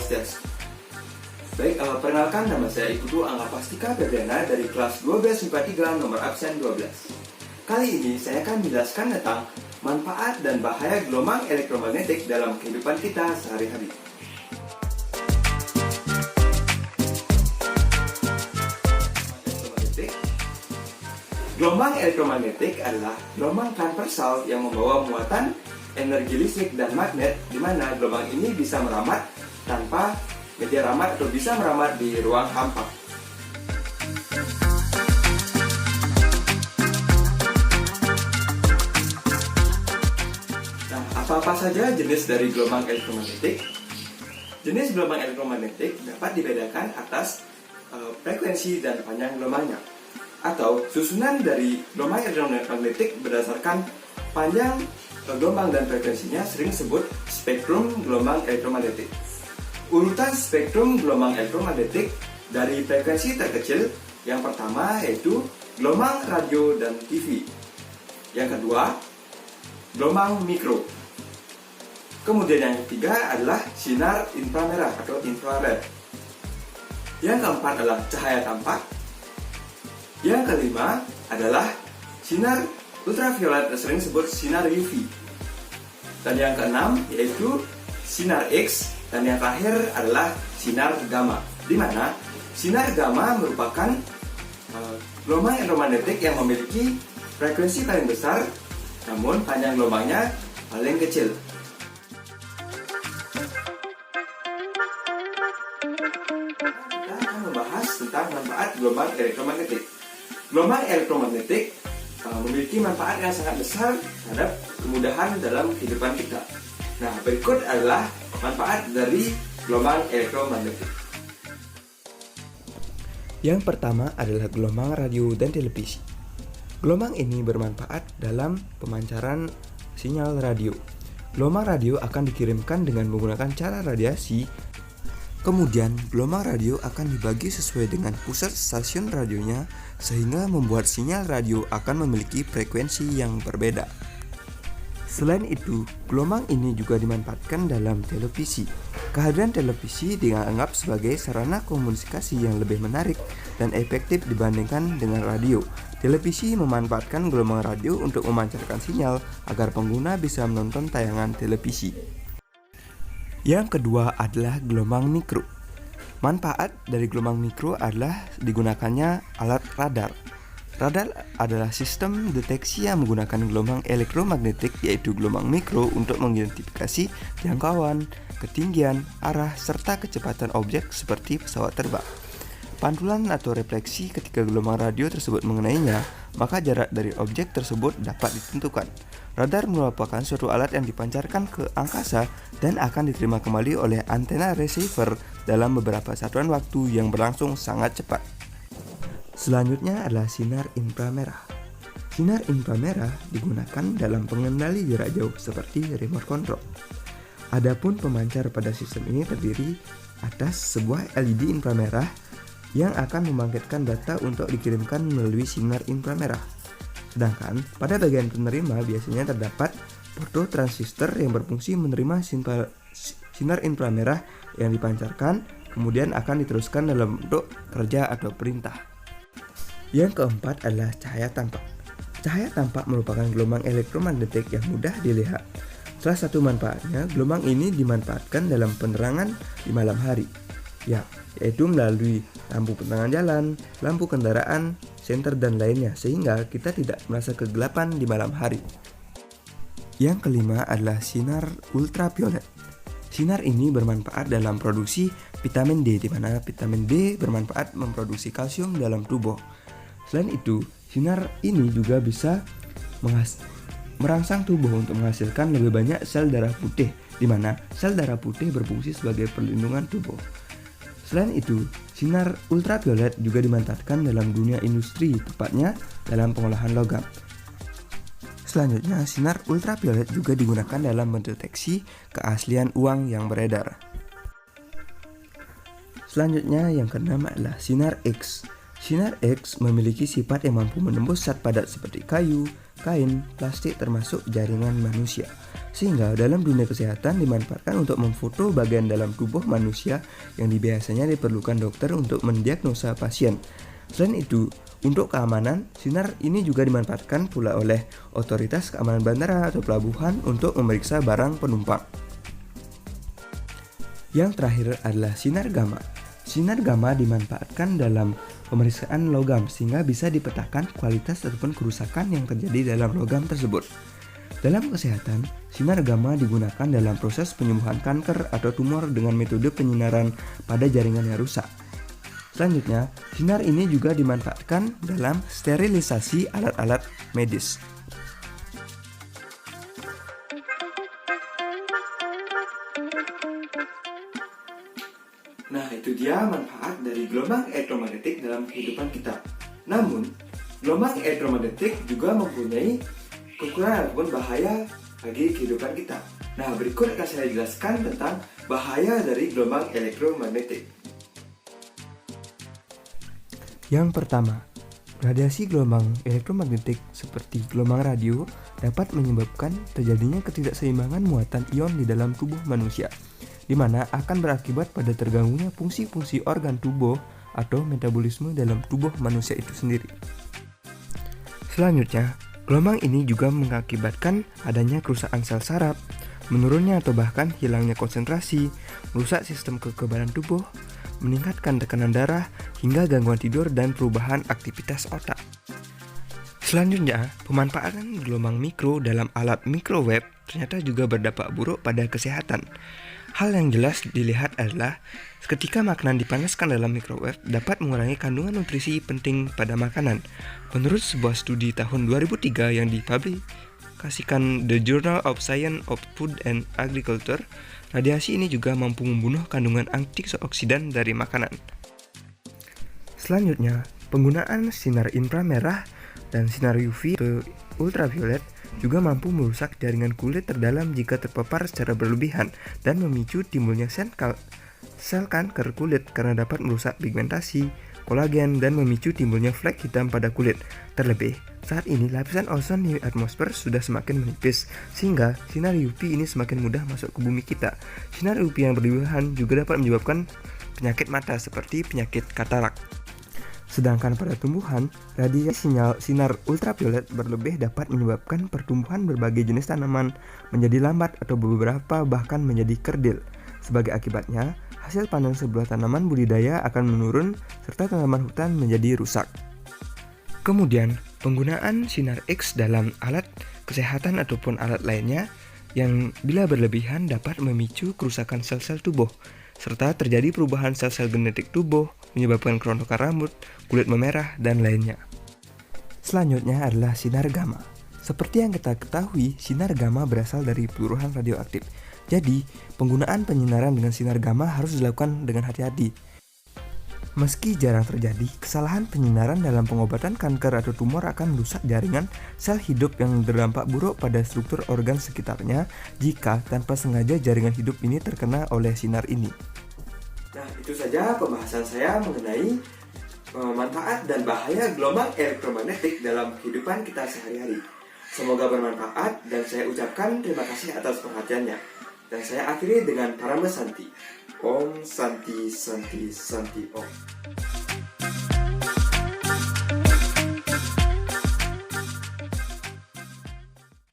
Swastiastu. Baik, perkenalkan nama saya Ikutu Angga Pastika Febriana dari kelas 12 MIPA 3 nomor absen 12. Kali ini saya akan menjelaskan tentang manfaat dan bahaya gelombang elektromagnetik dalam kehidupan kita sehari-hari. Gelombang elektromagnetik adalah gelombang transversal yang membawa muatan energi listrik dan magnet, di mana gelombang ini bisa meramat tanpa media ramat atau bisa meramat di ruang hampa. Nah, apa-apa saja jenis dari gelombang elektromagnetik? Jenis gelombang elektromagnetik dapat dibedakan atas frekuensi dan panjang gelombangnya, atau susunan dari gelombang elektromagnetik berdasarkan panjang gelombang dan frekuensinya sering disebut spektrum gelombang elektromagnetik. Urutan spektrum gelombang elektromagnetik dari frekuensi terkecil, yang pertama yaitu gelombang radio dan TV. Yang kedua, gelombang mikro. Kemudian yang ketiga adalah sinar inframerah atau infrared. Yang keempat adalah cahaya tampak. Yang kelima adalah sinar ultraviolet, sering disebut sinar UV. Dan yang keenam yaitu sinar X, dan yang terakhir adalah sinar gamma, di mana sinar gamma merupakan gelombang elektromagnetik yang memiliki frekuensi paling besar, namun panjang gelombangnya paling kecil. Kita akan membahas tentang manfaat gelombang elektromagnetik. Gelombang elektromagnetik memiliki manfaat yang sangat besar terhadap kemudahan dalam kehidupan kita. Nah, berikut adalah manfaat dari gelombang elektromagnetik. Yang pertama adalah gelombang radio dan televisi. Gelombang ini bermanfaat dalam pemancaran sinyal radio. Gelombang radio akan dikirimkan dengan menggunakan cara radiasi. Kemudian, gelombang radio akan dibagi sesuai dengan pusat stasiun radionya, sehingga membuat sinyal radio akan memiliki frekuensi yang berbeda. Selain itu, gelombang ini juga dimanfaatkan dalam televisi. Kehadiran televisi dianggap sebagai sarana komunikasi yang lebih menarik dan efektif dibandingkan dengan radio. Televisi memanfaatkan gelombang radio untuk memancarkan sinyal agar pengguna bisa menonton tayangan televisi. Yang kedua adalah gelombang mikro. Manfaat dari gelombang mikro adalah digunakannya alat radar. Radar adalah sistem deteksi yang menggunakan gelombang elektromagnetik, yaitu gelombang mikro, untuk mengidentifikasi jangkauan, ketinggian, arah, serta kecepatan objek seperti pesawat terbang. Pantulan atau refleksi ketika gelombang radio tersebut mengenainya, maka jarak dari objek tersebut dapat ditentukan. Radar merupakan suatu alat yang dipancarkan ke angkasa dan akan diterima kembali oleh antena receiver dalam beberapa satuan waktu yang berlangsung sangat cepat. Selanjutnya adalah sinar inframerah. Sinar inframerah digunakan dalam pengendali jarak jauh seperti remote control. Adapun pemancar pada sistem ini terdiri atas sebuah LED inframerah yang akan membangkitkan data untuk dikirimkan melalui sinar inframerah. Sedangkan pada bagian penerima biasanya terdapat fototransistor yang berfungsi menerima sinar inframerah yang dipancarkan, kemudian akan diteruskan dalam bentuk kerja atau perintah. Yang keempat adalah cahaya tampak. Cahaya tampak merupakan gelombang elektromagnetik yang mudah dilihat. Salah satu manfaatnya, gelombang ini dimanfaatkan dalam penerangan di malam hari, yaitu melalui lampu penerangan jalan, lampu kendaraan, senter dan lainnya, sehingga kita tidak merasa kegelapan di malam hari. Yang kelima adalah sinar ultraviolet. Sinar ini bermanfaat dalam produksi vitamin D, di mana vitamin D bermanfaat memproduksi kalsium dalam tubuh. Selain itu, sinar ini juga bisa merangsang tubuh untuk menghasilkan lebih banyak sel darah putih, di mana sel darah putih berfungsi sebagai perlindungan tubuh. Selain itu, sinar ultraviolet juga dimanfaatkan dalam dunia industri, tepatnya dalam pengolahan logam. Selanjutnya, sinar ultraviolet juga digunakan dalam mendeteksi keaslian uang yang beredar. Selanjutnya, yang keenam adalah sinar X. Sinar X memiliki sifat yang mampu menembus zat padat seperti kayu, kain, plastik termasuk jaringan manusia. Sehingga dalam dunia kesehatan dimanfaatkan untuk memfoto bagian dalam tubuh manusia yang biasanya diperlukan dokter untuk mendiagnosa pasien. Selain itu, untuk keamanan, sinar ini juga dimanfaatkan pula oleh otoritas keamanan bandara atau pelabuhan untuk memeriksa barang penumpang. Yang terakhir adalah sinar gamma. Sinar gamma dimanfaatkan dalam pemeriksaan logam sehingga bisa dipetakan kualitas ataupun kerusakan yang terjadi dalam logam tersebut. Dalam kesehatan, sinar gamma digunakan dalam proses penyembuhan kanker atau tumor dengan metode penyinaran pada jaringan yang rusak. Selanjutnya, sinar ini juga dimanfaatkan dalam sterilisasi alat-alat medis. Nah, itu dia manfaat dari gelombang elektromagnetik dalam kehidupan kita. Namun, gelombang elektromagnetik juga mempunyai kekurangan ataupun bahaya bagi kehidupan kita. Nah, berikut akan saya jelaskan tentang bahaya dari gelombang elektromagnetik. Yang pertama, radiasi gelombang elektromagnetik seperti gelombang radio dapat menyebabkan terjadinya ketidakseimbangan muatan ion di dalam tubuh manusia, di mana akan berakibat pada terganggunya fungsi-fungsi organ tubuh atau metabolisme dalam tubuh manusia itu sendiri. Selanjutnya, gelombang ini juga mengakibatkan adanya kerusakan sel saraf, menurunnya atau bahkan hilangnya konsentrasi, merusak sistem kekebalan tubuh, meningkatkan tekanan darah, hingga gangguan tidur dan perubahan aktivitas otak. Selanjutnya, pemanfaatan gelombang mikro dalam alat microwave ternyata juga berdampak buruk pada kesehatan. Hal yang jelas dilihat adalah ketika makanan dipanaskan dalam microwave dapat mengurangi kandungan nutrisi penting pada makanan. Menurut sebuah studi tahun 2003 yang dipublikasikan The Journal of Science of Food and Agriculture, radiasi ini juga mampu membunuh kandungan antioksidan dari makanan. Selanjutnya, penggunaan sinar inframerah dan sinar UV atau ultraviolet juga mampu merusak jaringan kulit terdalam jika terpapar secara berlebihan dan memicu timbulnya sel kanker kulit karena dapat merusak pigmentasi, kolagen, dan memicu timbulnya flek hitam pada kulit. Terlebih, saat ini lapisan ozon di atmosfer sudah semakin menipis, sehingga sinar UV ini semakin mudah masuk ke bumi kita. Sinar UV yang berlebihan juga dapat menyebabkan penyakit mata seperti penyakit katarak. Sedangkan pada tumbuhan, radiasi sinar ultraviolet berlebih dapat menyebabkan pertumbuhan berbagai jenis tanaman menjadi lambat atau beberapa bahkan menjadi kerdil. Sebagai akibatnya, hasil panen sebuah tanaman budidaya akan menurun serta tanaman hutan menjadi rusak. Kemudian, penggunaan sinar X dalam alat kesehatan ataupun alat lainnya yang bila berlebihan dapat memicu kerusakan sel-sel tubuh, serta terjadi perubahan sel-sel genetik tubuh, menyebabkan kerontokan rambut, kulit memerah, dan lainnya. Selanjutnya adalah sinar gamma. Seperti yang kita ketahui, sinar gamma berasal dari peluruhan radioaktif. Jadi, penggunaan penyinaran dengan sinar gamma harus dilakukan dengan hati-hati. Meski jarang terjadi, kesalahan penyinaran dalam pengobatan kanker atau tumor akan merusak jaringan sel hidup yang berdampak buruk pada struktur organ sekitarnya jika tanpa sengaja jaringan hidup ini terkena oleh sinar ini. Nah, itu saja pembahasan saya mengenai manfaat dan bahaya gelombang elektromagnetik dalam kehidupan kita sehari-hari. Semoga bermanfaat dan saya ucapkan terima kasih atas perhatiannya. Dan saya akhiri dengan Parama Santi. Om Santi Santi Santi Om.